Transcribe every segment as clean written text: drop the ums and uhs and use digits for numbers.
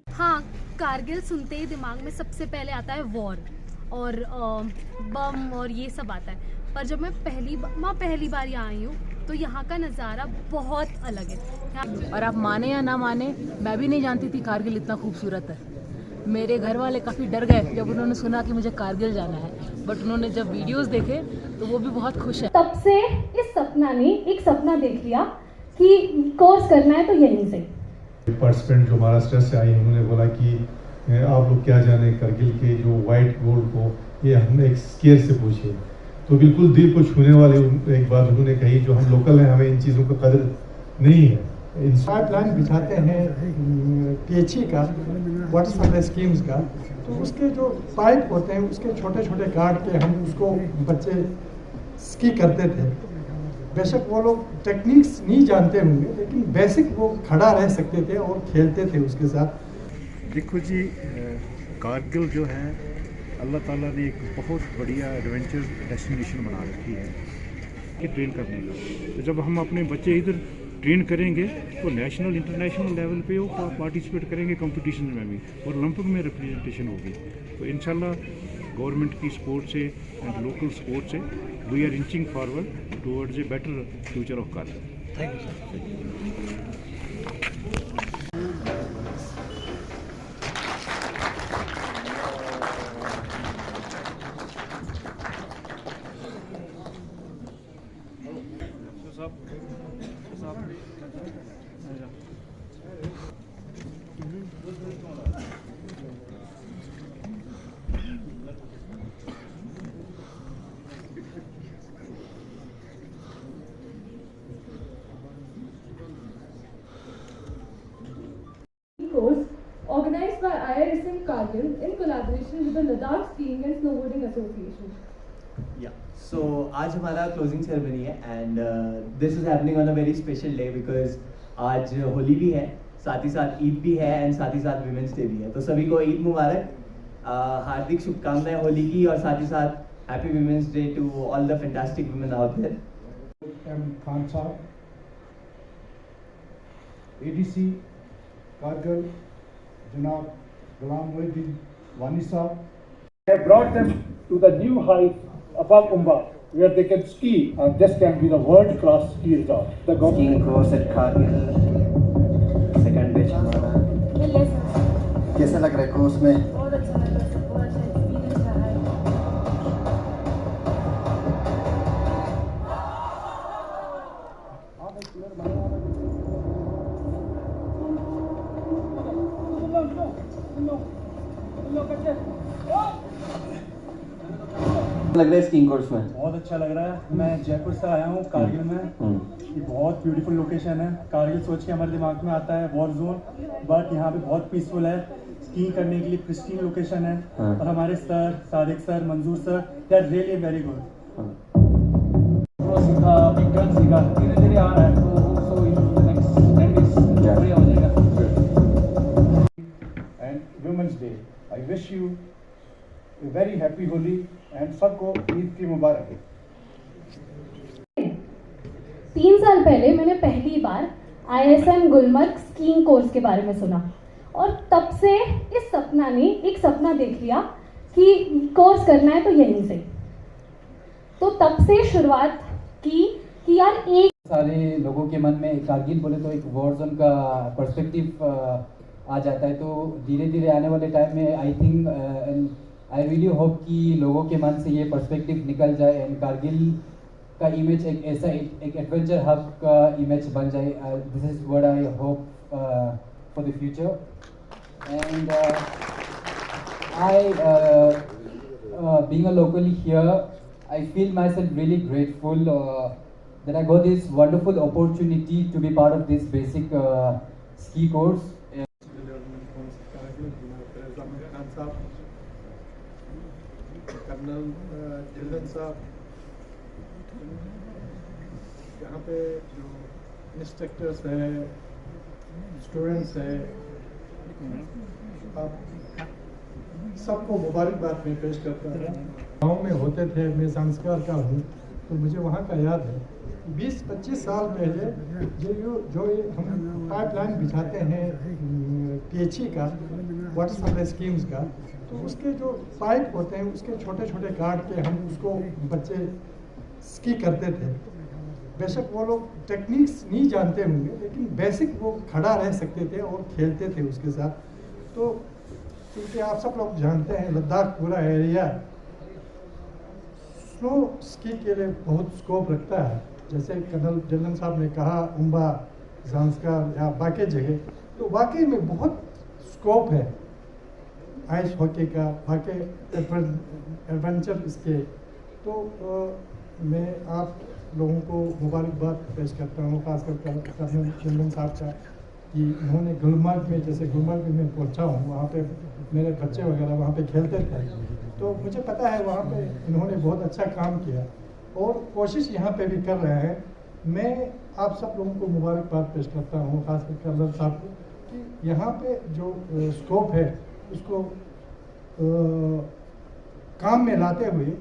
हाँ, कारगिल सुनते ही दिमाग में सबसे पहले आता है वॉर और बम और ये सब आता है। पर जब मैं पहली बार यहाँ आई हूँ तो यहाँ का नज़ारा बहुत अलग है। और आप माने या ना माने, मैं भी नहीं जानती थी कारगिल इतना खूबसूरत है। मेरे घर वाले काफ़ी डर गए जब उन्होंने सुना कि मुझे कारगिल जाना है, बट उन्होंने जब वीडियोस देखे तो वो भी बहुत खुश है। तब से इस सपना ने एक सपना देख लिया कि कोर्स करना है तो यहीं से। पार्टिसिपेंट जो महाराष्ट्र से आई उन्होंने बोला कि आप लोग क्या जाने करगिल के जो वाइट गोल्ड को, ये हमने एक स्केयर से पूछे तो बिल्कुल दिल को छूने वाली एक बात उन्होंने कही, जो हम लोकल हैं हमें इन चीज़ों का कदर नहीं है। पाइपलाइन बिछाते हैं पीएचई का, वाटर सप्लाई स्कीम्स का, तो उसके जो पाइप होते हैं उसके छोटे छोटे काट के हम उसको बच्चे स्की करते थे। बेशक वो लोग टेक्निक्स नहीं जानते होंगे, लेकिन बेसिक वो खड़ा रह सकते थे और खेलते थे उसके साथ। देखो जी, कारगिल जो है अल्लाह ताला ने एक बहुत बढ़िया एडवेंचर डेस्टिनेशन बना रखी है कि ट्रेन करने का। तो जब हम अपने बच्चे इधर ट्रेन करेंगे तो नेशनल इंटरनेशनल लेवल पे वो पार्टिसिपेट करेंगे कंपटीशन में भी, और ओलंपिक में रिप्रेजेंटेशन होगी। तो इंशाल्लाह गवर्नमेंट की सपोर्ट से एंड लोकल सपोर्ट से we are inching forward towards a better future of Kargil. Thank you sir. Course organized by IRSM Kargil in collaboration with the Ladakh Skiing and Snowboarding Association. Yeah, so आज हमारा closing ceremony है and this is happening on a very special day because आज होली भी है, साथ ही साथ ईद भी है एंड साथ ही साथ विमेंस डे भी है। तो सभी को ईद मुबारक, हार्दिक शुभकामनाएं होली की, और साथ ही साथ happy women's day to all the fantastic women out there. M Khan साहब, एडीसी कारगिल जनाब गुलाम मोहिउद्दीन वानी साहब, have brought them to the new height above Umba, where they can ski, and this can be the world-class ski resort. The skiing course at Kargil, second batch हमारा। कैसा लग रहा है course में? बहुत अच्छा लग रहा है, बहुत अच्छा एक्सपीरियंस रहा है। लग रहा है स्कीइंग कोर्स में? बहुत अच्छा लग रहा है। मैं जयपुर से आया हूँ कारगिल में। ये बहुत ब्यूटीफुल लोकेशन है। कारगिल सोच के हमारे दिमाग में आता है वॉर जोन, बट यहाँ पे बहुत पीसफुल है। स्कीइंग करने के लिए प्रिस्टीन लोकेशन है, और हमारे sir Sadiq sir, Manzoor sir, they are really very good. सीखा, बिग रन सीखा, धीरे धीरे आ रहा है, तो नेक्स्ट 10 डेज बढ़िया हो जाएगा। And women's day, I wish you a very happy Holi and सबको ईद की मुबारक। 3 साल पहले मैंने पहली बार ISM गुलमर्ग स्कीइंग कोर्स के बारे में सुना, और तब से इस सपना ने एक सपना देख लिया कि कोर्स करना है तो यहीं से। तो तब से शुरुआत की कि यार एक सारे लोगों के मन में कारगिल बोले तो एक वॉर जोन का पर्सपेक्टिव आ जाता है। तो धीरे धीरे आने वाले टाइम में I think I really hope कि लोगों के मन से ये पर्सपेक्टिव निकल जाए एंड कारगिल का इमेज एक ऐसा एक एडवेंचर हब का इमेज बन जाए। This is what I hope for the future and I being a locally here I feel myself really grateful that I got this wonderful opportunity to be part of this basic ski course. Colonel Dhillon साहब, यहाँ पे जो instructors हैं, students हैं, आप सबको मुबारकबाद में पेश करता हूँ। गाँव में होते थे, मैं संस्कार का हूँ तो मुझे वहाँ का याद है। 20-25 साल पहले जो हम पाइपलाइन बिछाते हैं पीएचई का, वाटर सप्लाई स्कीम्स का, तो उसके जो पाइप होते हैं उसके छोटे छोटे काट के हम उसको बच्चे स्की करते थे। बेशक वो लोग टेक्निक्स नहीं जानते होंगे, लेकिन बेसिक वो खड़ा रह सकते थे और खेलते थे उसके साथ। तो क्योंकि आप सब लोग जानते हैं लद्दाख पूरा एरिया स्नो स्की के लिए बहुत स्कोप रखता है। जैसे कर्नल जलन साहब ने कहा उम्बा, ज़ांस्कार या बाकी जगह, तो वाकई में बहुत स्कोप है आइस हॉकी का, बाकी एडवेंचर इसके। तो मैं आप लोगों को मुबारकबाद पेश करता हूँ, खासकर कर्नल जलन साहब का, कि उन्होंने गुलमर्ग में, जैसे गुलमर्ग में मैं पहुँचा हूँ, वहाँ पे मेरे बच्चे वगैरह वहाँ पे खेलते थे, तो मुझे पता है वहाँ पे इन्होंने बहुत अच्छा काम किया और कोशिश यहाँ पे भी कर रहे हैं। मैं आप सब लोगों को मुबारकबाद पेश करता हूँ, खासकर कर्नल साहब को, कि यहाँ पे जो स्कोप है उसको काम में लाते हुए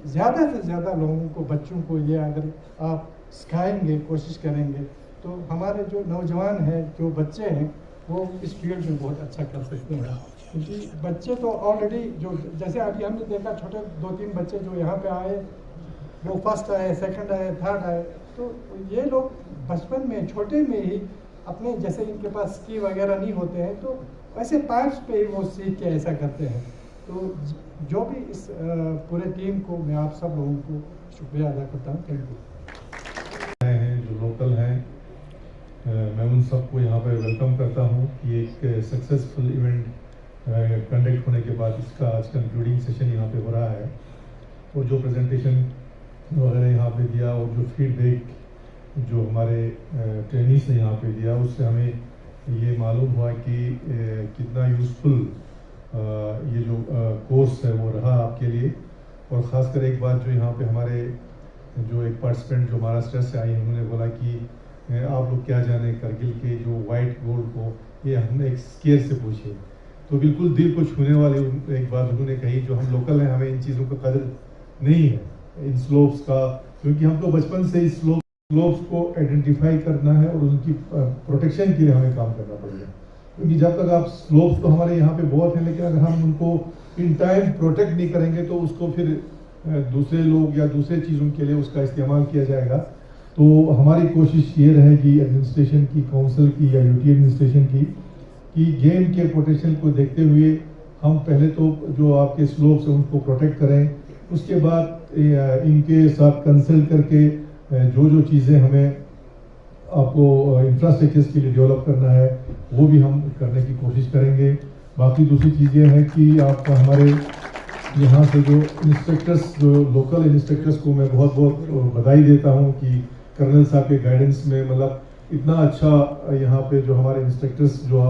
ज़्यादा से ज़्यादा लोगों को, बच्चों को ये अगर आप सिखाएंगे, कोशिश करेंगे, तो हमारे जो नौजवान हैं, जो बच्चे हैं, वो इस फील्ड में बहुत अच्छा कर सकते हैं। क्योंकि बच्चे तो ऑलरेडी जो, जैसे अभी हमने देखा छोटे 2-3 बच्चे जो यहाँ पे आए, वो फर्स्ट आए, सेकंड आए, थर्ड आए, तो ये लोग बचपन में, छोटे में ही अपने, जैसे इनके पास स्की वगैरह नहीं होते हैं, तो वैसे पाइप्स पे ही वो सीख के ऐसा करते हैं। तो जो भी इस पूरे टीम को, मैं आप सब लोगों को शुक्रिया अदा करता हूँ। Thank you. हैं जो लोकल हैं, मैं उन सबको यहाँ पर वेलकम करता हूँ कि एक सक्सेसफुल इवेंट कंडक्ट होने के बाद इसका आज कंक्लूडिंग सेशन यहाँ पे हो रहा है, और जो प्रेजेंटेशन वगैरह यहाँ पे दिया और जो फीडबैक जो हमारे ट्रेनिंग्स ने यहाँ पे दिया, उससे हमें ये मालूम हुआ कि कितना यूज़फुल ये जो कोर्स है वो रहा आपके लिए। और ख़ासकर एक बात जो यहाँ पे हमारे जो एक पार्टिसिपेंट जो महाराष्ट्र से आई, उन्होंने बोला कि आप लोग क्या जाने करगिल के जो वाइट गोल्ड को, ये हमने एक स्केयर से पूछे, तो बिल्कुल दिल को छूने वाली एक बात उन्होंने कही। जो हम लोकल हैं, हमें इन चीज़ों का कदर नहीं है, इन स्लोप्स का, क्योंकि हमको बचपन से इस स्लोप्स को आइडेंटिफाई करना है और उनकी प्रोटेक्शन के लिए हमें काम करना पड़ेगा। क्योंकि जब तक आप स्लोप्स तो हमारे यहाँ पे बहुत हैं, लेकिन अगर हम उनको इन टाइम प्रोटेक्ट नहीं करेंगे तो उसको फिर दूसरे लोग या दूसरे चीज़ों के लिए उसका इस्तेमाल किया जाएगा। तो हमारी कोशिश ये रहेगी एडमिनिस्ट्रेशन की, काउंसिल की या यूटी एडमिनिस्ट्रेशन की, कि गेम के प्रोटेक्शन को देखते हुए हम पहले तो जो आपके स्लोप्स हैं उनको प्रोटेक्ट करें, उसके बाद इनके साथ कंसल्ट करके जो जो चीज़ें हमें आपको इंफ्रास्ट्रक्चर के लिए डेवलप करना है वो भी हम करने की कोशिश करेंगे। बाकी दूसरी चीज़ें हैं कि आपका हमारे यहाँ से जो इंस्ट्रक्टर्स, जो लोकल इंस्ट्रक्टर्स को मैं बहुत बहुत बधाई देता हूँ कि कर्नल साहब के गाइडेंस में, मतलब इतना अच्छा यहाँ पे जो हमारे इंस्ट्रक्टर्स जो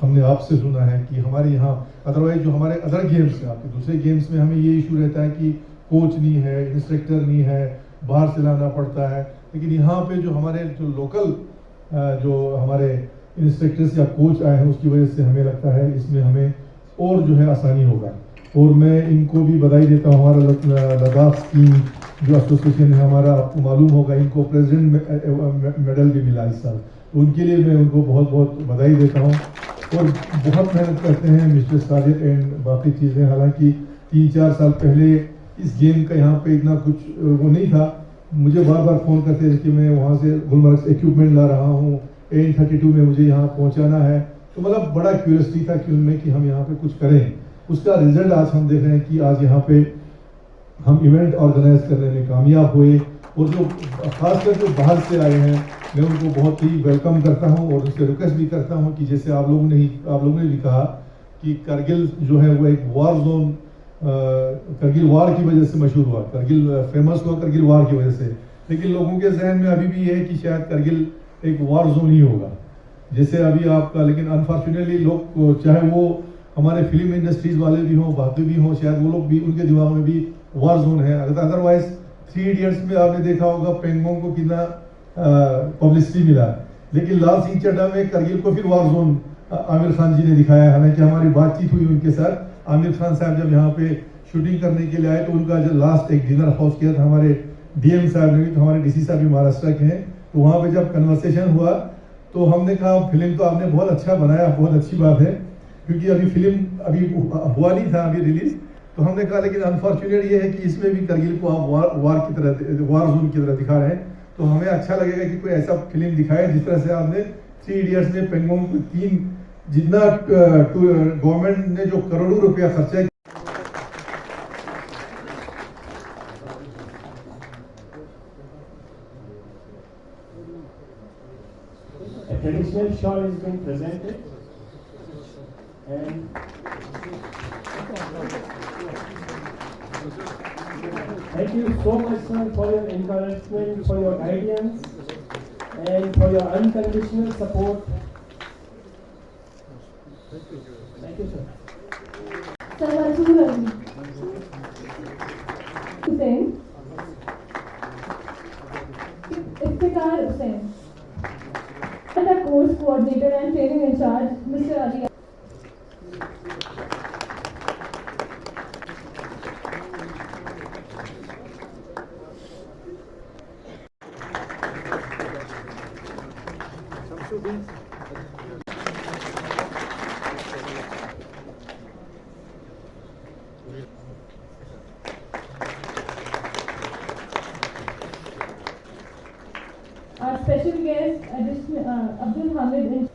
हमने आपसे सुना है कि हमारे यहाँ, अदरवाइज जो हमारे अदर गेम्स हैं, आपके दूसरे गेम्स में हमें ये इशू रहता है कि कोच नहीं है, इंस्ट्रक्टर नहीं है, बाहर से लाना पड़ता है। लेकिन यहाँ पे जो हमारे जो लोकल जो हमारे इंस्ट्रक्टर्स या कोच आए हैं, उसकी वजह से हमें लगता है इसमें हमें और जो है आसानी होगा। और मैं इनको भी बधाई देता हूँ, हमारा लद्दाख स्कीम जो एसोसिएशन है हमारा, आपको मालूम होगा, इनको प्रेसिडेंट मेडल भी मिला इस साल, तो उनके लिए मैं उनको बहुत बहुत बधाई देता हूँ। और बहुत मेहनत करते हैं मिस्टर साजिद एंड बाकी चीज़ें। हालांकि 3-4 साल पहले इस गेम का यहाँ पे इतना कुछ वो नहीं था, मुझे बार बार फ़ोन करते थे कि मैं वहाँ से गुलमर्ग से इक्विपमेंट ला रहा हूँ, AN32 में मुझे यहाँ पहुँचाना है, तो मतलब बड़ा क्यूरियोसिटी था कि उनमें कि हम यहाँ पे कुछ करें। उसका रिजल्ट आज हम देख रहे हैं कि आज यहाँ पे हम इवेंट ऑर्गेनाइज करने में कामयाब हुए। और जो खासकर जो बाहर से आए हैं, मैं उनको बहुत ही वेलकम करता हूँ और उससे रिक्वेस्ट भी करता हूँ कि जैसे आप लोगों ने भी कहा कि करगिल जो है वो एक वार जोन, करगिल वार की वजह से मशहूर हुआ, करगिल फेमस हुआ करगिल वार की वजह से, लेकिन लोगों के जहन में अभी भी ये है कि शायद करगिल एक वार जोन ही होगा जैसे अभी आपका। लेकिन अनफॉर्चुनेटली लोग, चाहे वो हमारे फिल्म इंडस्ट्रीज वाले भी हों, बाकी भी हों, शायद वो लोग भी, उनके दिमाग में भी वार जोन है। अदरवाइज 3 इडियट्स में आपने देखा होगा पेंगोंग को कितना पब्लिसिटी मिला, लेकिन लाल सिंह चड्ढा में करगिल को फिर वार जोन आमिर खान जी ने दिखाया। हालांकि हमारी बातचीत हुई उनके साथ, आमिर खान साहब जब यहाँ पे शूटिंग करने के लिए आए तो उनका जो लास्ट एक डिनर हाउस किया था हमारे डीएम साहब ने भी, तो हमारे डीसी साहब भी महाराष्ट्र के हैं, तो वहाँ पे जब कन्वर्सेशन हुआ तो हमने कहा फिल्म तो आपने बहुत अच्छा बनाया, बहुत अच्छी बात है, क्योंकि अभी फिल्म अभी हुआ नहीं था अभी रिलीज, तो हमने कहा लेकिन अनफॉर्चुनेट ये है कि इसमें भी करगिल को आप वार जोन की तरह दिखा रहे हैं, तो हमें अच्छा लगेगा कि कोई ऐसा फिल्म दिखाए जिस तरह से आपने 3 इडियट्स में पेंगोंग को 3 जितना गवर्नमेंट ने जो करोड़ों रुपया खर्चा किया। A traditional shawl is being presented, and thank you so much, sir, for your encouragement, for your guidance, and for your unconditional support. Thank you, sir. Hussain. Iftikhar Hussain. The course coordinator and training in charge, Mr. Ali. Our special guest, Abdul Hamid.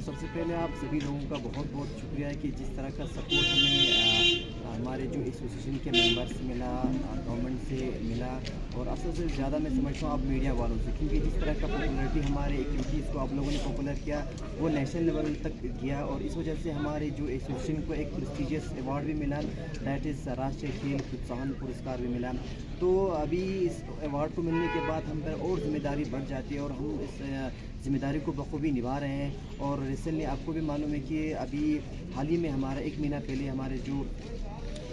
सबसे पहले आप सभी लोगों का बहुत बहुत शुक्रिया है कि जिस तरह का सपोर्ट हमें हमारे जो एसोसिएशन के मेंबर्स मिला, गवर्नमेंट से मिला, और असल से ज़्यादा मैं समझता हूँ आप मीडिया वालों से, क्योंकि जिस तरह का पॉपुलैरिटी हमारे एक्टिविटीज़ को आप लोगों ने पॉपुलर किया वो नेशनल लेवल तक गया, और इस वजह से हमारे जो एसोसिएशन को एक प्रेस्टिजियस अवार्ड भी मिला, दैट इज़ राष्ट्रीय खेल प्रोत्साहन पुरस्कार भी मिला। तो अभी इस अवार्ड को मिलने के बाद हम पर और जिम्मेदारी बढ़ जाती है और हम इस जिम्मेदारी को बखूबी निभा रहे हैं। और रिसेंटली आपको भी मालूम है कि अभी हाल ही में हमारा 1 महीना पहले हमारे जो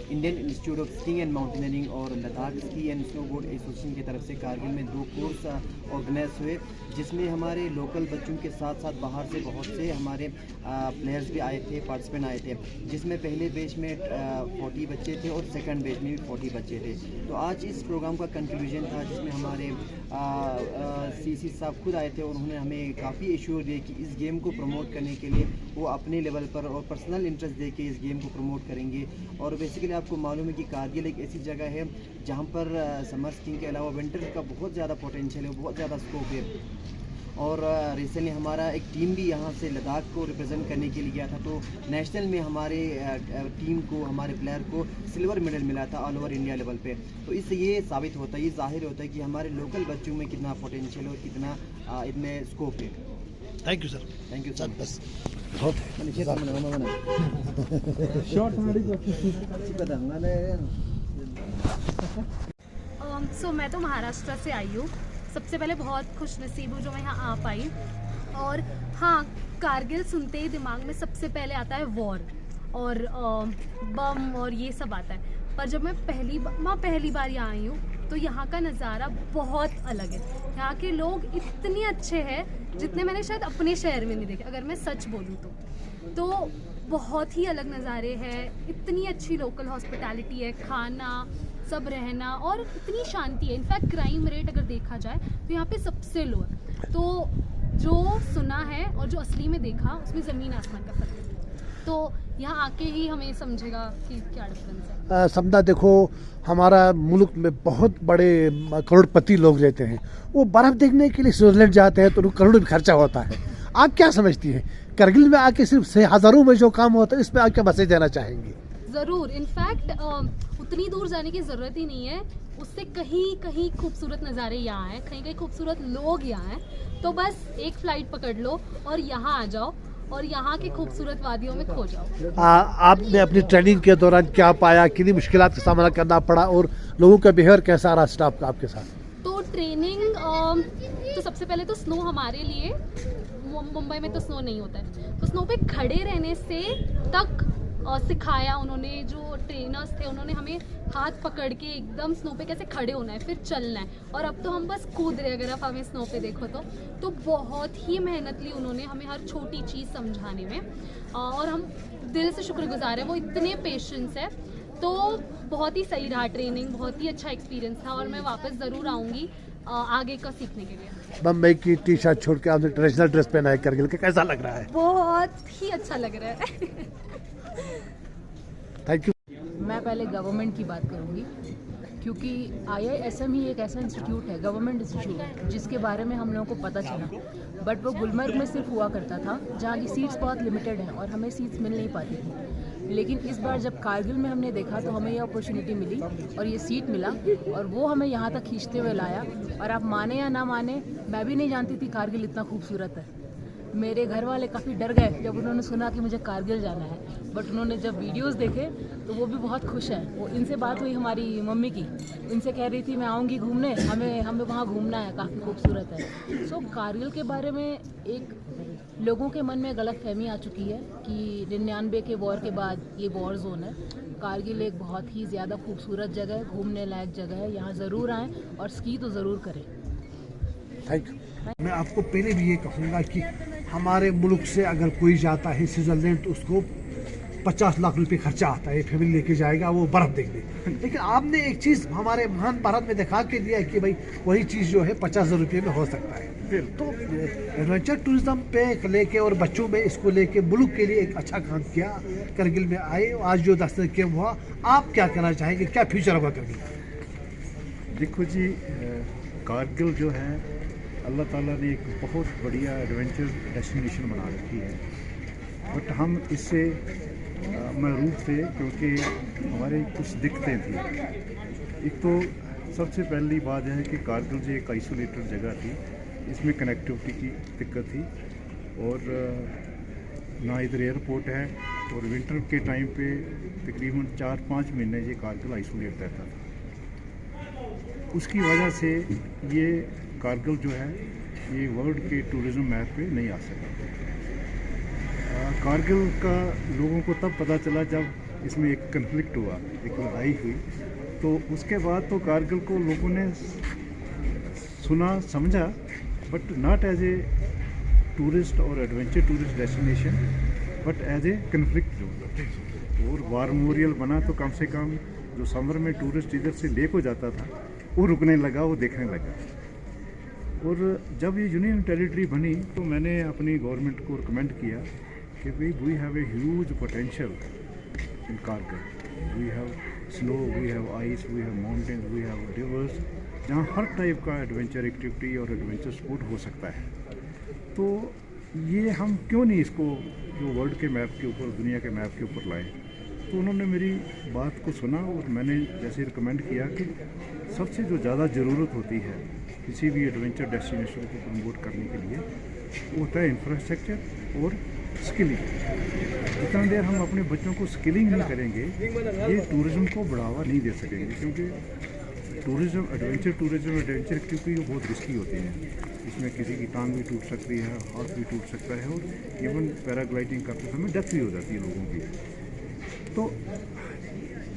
Indian Institute of Skiing and Mountaineering और Ladakh ski and snowboard association की तरफ से कारगिल में 2 कोर्स ऑर्गेनाइज हुए, जिसमें हमारे लोकल बच्चों के साथ साथ बाहर से बहुत से हमारे प्लेयर्स भी आए थे, पार्टिसिपेंट आए थे, जिसमें पहले बैच में 40 बच्चे थे और सेकंड बैच में भी 40 बच्चे थे। तो आज इस प्रोग्राम का कंक्लूजन था, जिसमें हमारे सीसी साहब खुद आए थे और उन्होंने हमें काफ़ी इश्योर दिए कि इस गेम को प्रमोट करने के लिए वो अपने लेवल पर और पर्सनल इंटरेस्ट दे के इस गेम को प्रमोट करेंगे। और बेसिकली आपको मालूम है कि कारगिल एक ऐसी जगह है जहाँ पर समर स्कीइंग के अलावा विंटर का बहुत ज़्यादा पोटेंशियल है, बहुत ज़्यादा स्कोप है। और रिसेंटली हमारा एक टीम भी यहाँ से लद्दाख को रिप्रेजेंट करने के लिए गया था, तो नेशनल में हमारे टीम को, हमारे प्लेयर को सिल्वर मेडल मिला था ऑल ओवर इंडिया लेवल पे। तो इससे ये साबित होता है, ये जाहिर होता है कि हमारे लोकल बच्चों में कितना पोटेंशियल और कितना इनमें स्कोप है। Thank you sir. Thank you sir. बस सो मैं तो महाराष्ट्र से आई हूँ। सबसे पहले बहुत खुश नसीब हूँ जो मैं यहाँ आ पाई। और हाँ, कारगिल सुनते ही दिमाग में सबसे पहले आता है वॉर और बम और ये सब आता है। पर जब मैं पहली बार यहाँ आई हूँ तो यहाँ का नज़ारा बहुत अलग है। यहाँ के लोग इतने अच्छे हैं जितने मैंने शायद अपने शहर में नहीं देखे, अगर मैं सच बोलूँ तो बहुत ही अलग नज़ारे हैं। इतनी अच्छी लोकल हॉस्पिटैलिटी है, खाना, सब रहना, और इतनी शांति है। इनफैक्ट क्राइम रेट अगर देखा जाए तो यहाँ पे सबसे लो है। तो जो सुना है और जो असली में देखा उसमें ज़मीन आसमान का फर्क है। तो यहाँ आके ही हमें समझेगा कि क्या डिफरेंस है। समझा, देखो हमारा मुल्क में बहुत बड़े करोड़पति लोग रहते हैं, वो बर्फ़ देखने के लिए स्विट्जरलैंड जाते हैं तो उनको करोड़ों भी खर्चा होता है। आप क्या समझती हैं करगिल में आके सिर्फ हज़ारों में जो काम होता है इस पर आप क्या मैसेज देना चाहेंगी? ज़रूर, इनफैक्ट उतनी दूर जाने की ज़रूरत ही नहीं है। उससे कहीं खूबसूरत नज़ारे यहाँ हैं, कहीं खूबसूरत लोग यहाँ हैं। तो बस एक फ़्लाइट पकड़ लो और यहाँ आ जाओ और यहाँ की खूबसूरत वादियों में खो जाओ। आपने अपनी ट्रेनिंग के दौरान क्या पाया, कितनी मुश्किलात का सामना करना पड़ा और लोगों का बिहेवियर कैसा रहा स्टाफ का आपके साथ? तो ट्रेनिंग तो सबसे पहले तो स्नो हमारे लिए, मुंबई में तो स्नो नहीं होता है, तो स्नो पे खड़े रहने से तक सिखाया उन्होंने, जो ट्रेनर्स थे उन्होंने हमें हाथ पकड़ के एकदम स्नो पे कैसे खड़े होना है, फिर चलना है, और अब तो हम बस कूद रहे अगर आप हमें स्नो पे देखो तो बहुत ही मेहनत ली उन्होंने हमें हर छोटी चीज़ समझाने में, और हम दिल से शुक्रगुजार हैं, वो इतने पेशेंस है। तो बहुत ही सही रहा ट्रेनिंग, बहुत ही अच्छा एक्सपीरियंस था, और मैं वापस ज़रूर आऊँगी आगे का सीखने के लिए। बम्बई की टी शर्ट छोड़ के आपने ट्रेडिशनल ड्रेस पहना है करगिल का, कैसा लग रहा है? बहुत ही अच्छा लग रहा है। Thank you. मैं पहले गवर्नमेंट की बात करूंगी, क्योंकि IISM ही एक ऐसा इंस्टीट्यूट है, गवर्नमेंट इंस्टीट्यूट, जिसके बारे में हम लोगों को पता चला, बट वो गुलमर्ग में सिर्फ हुआ करता था, जहाँ की सीट्स बहुत लिमिटेड हैं और हमें सीट्स मिल नहीं पाती थी। लेकिन इस बार जब कारगिल में हमने देखा तो हमें ये अपॉर्चुनिटी मिली और ये सीट मिला, और वो हमें यहाँ तक खींचते हुए लाया। और आप माने या ना माने, मैं भी नहीं जानती थी कारगिल इतना खूबसूरत है। मेरे घर वाले काफ़ी डर गए जब उन्होंने सुना कि मुझे कारगिल जाना है, बट उन्होंने जब वीडियोस देखे तो वो भी बहुत खुश हैं। वो इनसे बात हुई हमारी मम्मी की, इनसे कह रही थी मैं आऊँगी घूमने, हमें वहाँ घूमना है, काफ़ी खूबसूरत है। सो कारगिल के बारे में एक लोगों के मन में गलत फहमी आ चुकी है कि 99 के वॉर के बाद ये वॉर जोन है। कारगिल एक बहुत ही ज़्यादा खूबसूरत जगह है, घूमने लायक जगह है, यहाँ ज़रूर आएँ और स्की तो ज़रूर करें। Thank you. मैं आपको पहले भी ये कहूँगा कि हमारे मुल्क से अगर कोई जाता है स्विट्ज़रलैंड तो उसको 50 लाख रुपए खर्चा आता है, फैमिली लेके जाएगा वो बर्फ़ देखने। लेकिन आपने एक चीज़ हमारे महान भारत में दिखा के दिया है कि भाई वही चीज़ जो है 50,000 रुपये में हो सकता है। फिर तो एडवेंचर टूरिज्म पे लेके और बच्चों में इसको लेके मुल्क के लिए एक अच्छा काम किया। करगिल में आए, आज जो 10 दिन कैंप हुआ, आप क्या कहना चाहेंगे, क्या फ्यूचर होगा करगिल? देखो जी, कारगिल जो है अल्लाह ताला ने एक बहुत बढ़िया एडवेंचर डेस्टिनेशन बना रखी है, बट हम इससे महरूफ थे क्योंकि हमारे कुछ दिक्कतें थी। एक तो सबसे पहली बात है कि कारगिल जो एक आइसोलेटेड जगह थी, इसमें कनेक्टिविटी की दिक्कत थी, और ना इधर एयरपोर्ट है, और विंटर के टाइम पे तकरीबन 4-5 महीने ये कारगिल आइसोलेट रहता था। उसकी वजह से ये कारगिल जो है ये वर्ल्ड के टूरिज़्म मैप पे नहीं आ सका। कारगिल का लोगों को तब पता चला जब इसमें एक कन्फ्लिक्ट हुआ, एक लड़ाई हुई, तो उसके बाद तो कारगिल को लोगों ने सुना समझा, but not as a tourist और adventure tourist destination, but as a conflict zone. और वार मेमोरियल बना तो कम से कम जो समर में टूरिस्ट इधर से ले को जाता था वो रुकने लगा, वो देखने लगा। और जब ये यूनियन टेरिटरी बनी तो मैंने अपनी गवर्नमेंट को रिकमेंड किया कि भाई we have a huge potential in Kargil. We have snow, we have ice, we have mountains, we have rivers, जहाँ हर टाइप का एडवेंचर एक्टिविटी और एडवेंचर स्पोर्ट हो सकता है। तो ये हम क्यों नहीं इसको जो वर्ल्ड के मैप के ऊपर, दुनिया के मैप के ऊपर लाएं? तो उन्होंने मेरी बात को सुना और मैंने जैसे रिकमेंड किया कि सबसे जो ज़्यादा ज़रूरत होती है किसी भी एडवेंचर डेस्टिनेशन को प्रमोट करने के लिए, वो होता है इंफ्रास्ट्रक्चर और स्किलिंग। जितना देर हम अपने बच्चों को स्किलिंग नहीं करेंगे, ये टूरिज़्म को बढ़ावा नहीं दे सकेंगे, क्योंकि टूरिज़्म, एडवेंचर एक्टिविटी बहुत रिस्की होती है। इसमें किसी की टांग भी टूट सकती है, हाथ भी टूट सकता है, और इवन पैराग्लाइडिंग करते समय डेथ भी हो जाती है लोगों की। तो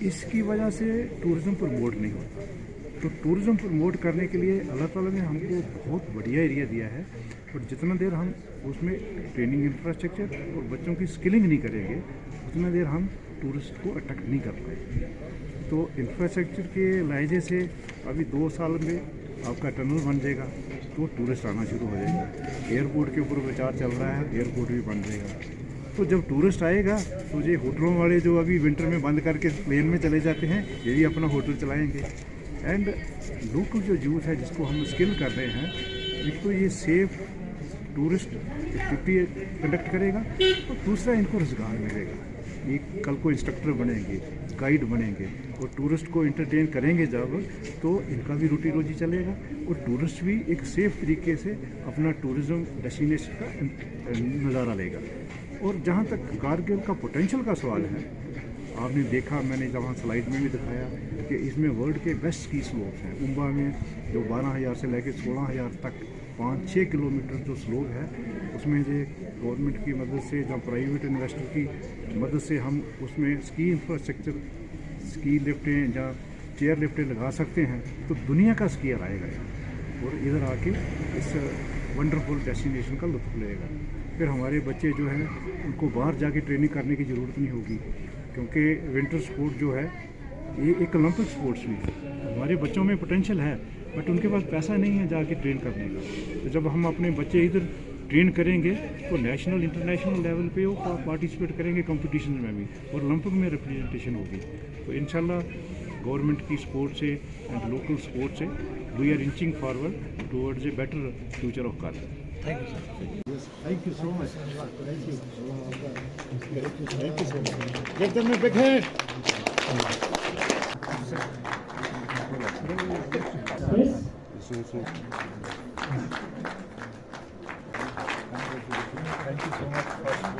इसकी वजह से टूरिज़्म प्रमोट नहीं होता। तो टूरिज़्म प्रमोट करने के लिए अल्लाह ताला ने हमको बहुत बढ़िया एरिया दिया है, और जितना देर हम उसमें ट्रेनिंग इंफ्रास्ट्रक्चर और बच्चों की स्किलिंग नहीं करेंगे, उतना देर हम टूरिस्ट को अट्रैक्ट नहीं कर पाएंगे। तो इंफ्रास्ट्रक्चर के लहजे से अभी 2 साल में आपका टनल बन जाएगा तो टूरिस्ट आना शुरू हो जाएगा। एयरपोर्ट के ऊपर विचार चल रहा है, एयरपोर्ट भी बन जाएगा। तो जब टूरिस्ट आएगा तो ये होटलों वाले जो अभी विंटर में बंद करके प्लेन में चले जाते हैं, ये भी अपना होटल चलाएंगे। एंड लोकल जो यूथ है जिसको हम स्किल कर रहे हैं, एक तो ये सेफ टूरिस्ट एक्टिविटी कंडक्ट करेगा, और दूसरा इनको रोजगार मिलेगा। ये कल को इंस्ट्रक्टर बनेंगे, गाइड बनेंगे, और टूरिस्ट को एंटरटेन करेंगे जब, तो इनका भी रोटी रोजी चलेगा, और टूरिस्ट भी एक सेफ तरीके से अपना टूरिज़्म डेस्टिनेशन का नज़ारा लेगा। और जहाँ तक कारगिल का पोटेंशियल का सवाल है, आपने देखा, मैंने जहाँ स्लाइड में भी दिखाया कि इसमें वर्ल्ड के बेस्ट स्की स्लोप्स हैं। उम्बा में जो 12,000 से लेकर 16,000 तक 5-6 किलोमीटर जो स्लोप है उसमें जो गवर्नमेंट की मदद से या प्राइवेट इन्वेस्टर की मदद से हम उसमें स्की इंफ्रास्ट्रक्चर, स्की लिफ्टें या चेयर लिफ्टें लगा सकते हैं, तो दुनिया का स्कीयर आएगा और इधर आके इस वंडरफुल डेस्टिनेशन का लुत्फ लेगा। फिर हमारे बच्चे जो हैं उनको बाहर जाके ट्रेनिंग करने की ज़रूरत नहीं होगी, क्योंकि विंटर स्पोर्ट जो है ये एक ओलंपिक स्पोर्ट्स भी है। हमारे बच्चों में पोटेंशियल है बट उनके पास पैसा नहीं है जाके ट्रेन करने का। तो जब हम अपने बच्चे इधर ट्रेन करेंगे तो नेशनल इंटरनेशनल लेवल पे वो पार्टिसिपेट करेंगे कंपटीशन में भी और ओलंपिक में रिप्रेजेंटेशन होगी। तो इंशाल्लाह गवर्नमेंट की सपोर्ट से एंड लोकल सपोर्ट से we are inching forward towards a better future of Kargil. Thank you so much. Thank you. Thank you so much. Give them a big hand. Chris? Thank you so much for